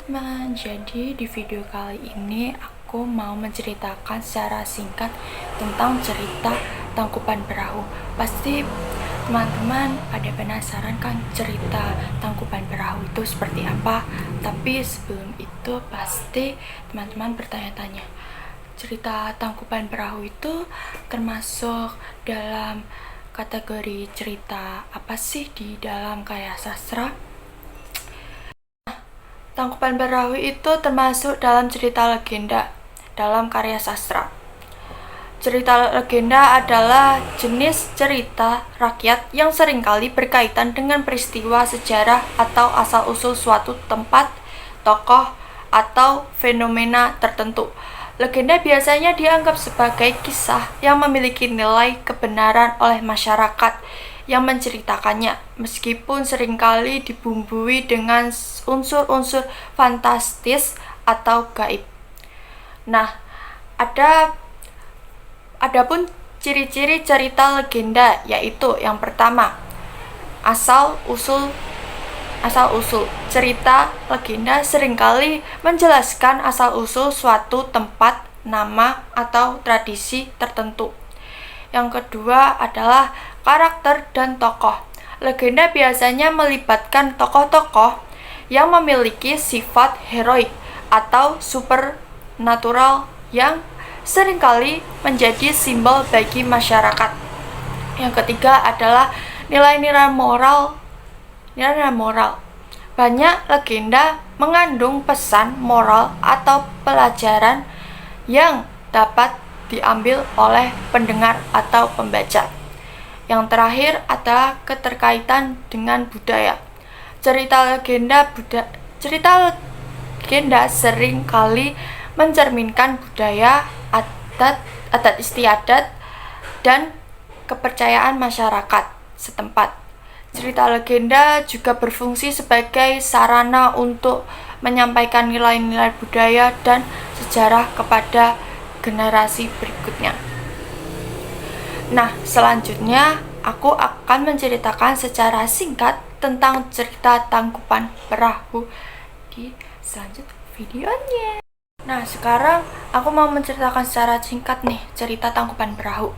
teman-teman, jadi di video kali ini aku mau menceritakan secara singkat tentang cerita Tangkuban Perahu. Pasti teman-teman pada penasaran kan cerita Tangkuban Perahu itu seperti apa? Tapi sebelum itu pasti teman-teman bertanya-tanya, cerita Tangkuban Perahu itu termasuk dalam kategori cerita apa sih di dalam karya sastra? Tangkuban Perahu itu termasuk dalam cerita legenda dalam karya sastra. Cerita legenda adalah jenis cerita rakyat yang seringkali berkaitan dengan peristiwa sejarah atau asal-usul suatu tempat, tokoh, atau fenomena tertentu. Legenda biasanya dianggap sebagai kisah yang memiliki nilai kebenaran oleh masyarakat yang menceritakannya, meskipun seringkali dibumbui dengan unsur-unsur fantastis atau gaib. Nah, adapun ciri-ciri cerita legenda yaitu yang pertama, asal-usul. Cerita legenda seringkali menjelaskan asal-usul suatu tempat, nama, atau tradisi tertentu. Yang kedua adalah karakter dan tokoh. Legenda biasanya melibatkan tokoh-tokoh yang memiliki sifat heroik atau supernatural yang seringkali menjadi simbol bagi masyarakat. Yang ketiga adalah nilai-nilai moral. Banyak legenda mengandung pesan moral atau pelajaran yang dapat diambil oleh pendengar atau pembaca. Yang terakhir adalah keterkaitan dengan budaya. Cerita legenda sering kali mencerminkan budaya, adat istiadat, dan kepercayaan masyarakat setempat. Cerita legenda juga berfungsi sebagai sarana untuk menyampaikan nilai-nilai budaya dan sejarah kepada generasi berikutnya. Nah, selanjutnya aku akan menceritakan secara singkat tentang cerita Tangkuban Perahu di selanjutnya videonya. Nah, sekarang aku mau menceritakan secara singkat nih cerita Tangkuban Perahu.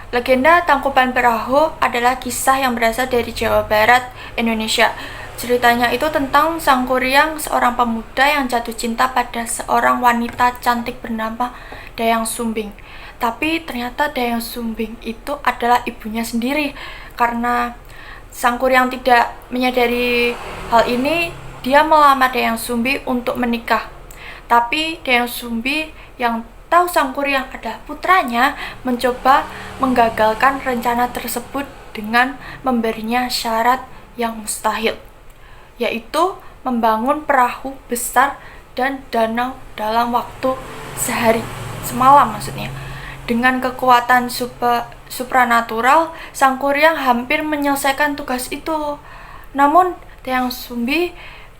Legenda Tangkuban Perahu adalah kisah yang berasal dari Jawa Barat, Indonesia. Ceritanya itu tentang Sangkuriang, seorang pemuda yang jatuh cinta pada seorang wanita cantik bernama Dayang Sumbing. Tapi ternyata Dayang Sumbing itu adalah ibunya sendiri. Karena Sangkuriang tidak menyadari hal ini, dia melamar Dayang Sumbing untuk menikah. Tapi Dayang Sumbing yang tahu Sangkuriang adalah putranya mencoba menggagalkan rencana tersebut dengan memberinya syarat yang mustahil, yaitu membangun perahu besar dan danau dalam waktu semalam maksudnya. Dengan kekuatan supranatural, Sangkuriang hampir menyelesaikan tugas itu. Namun Dayang Sumbing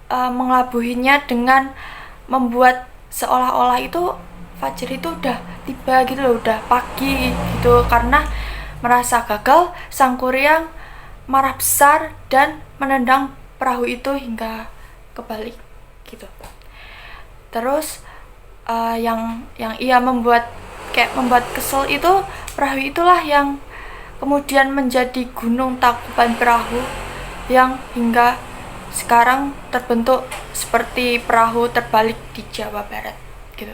mengelabuhinya dengan membuat seolah-olah itu fajar itu udah tiba gitu loh, udah pagi gitu. Karena merasa gagal, Sangkuriang marah besar dan menendang perahu itu hingga kebalik gitu. Terus yang ia membuat kesel itu, perahu itulah yang kemudian menjadi gunung Tangkuban Perahu yang hingga sekarang terbentuk seperti perahu terbalik di Jawa Barat gitu.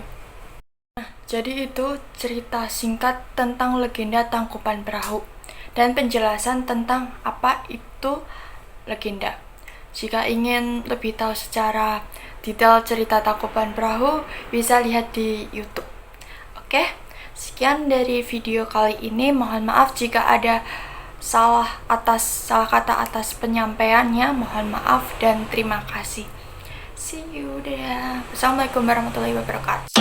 Nah, jadi itu cerita singkat tentang legenda Tangkuban Perahu dan penjelasan tentang apa itu legenda. Jika ingin lebih tahu secara detail cerita Tangkuban Perahu, bisa lihat di YouTube. Oke, sekian dari video kali ini. Mohon maaf jika ada salah kata atas penyampaiannya. Mohon maaf dan terima kasih. See you, dadah. Assalamualaikum warahmatullahi wabarakatuh.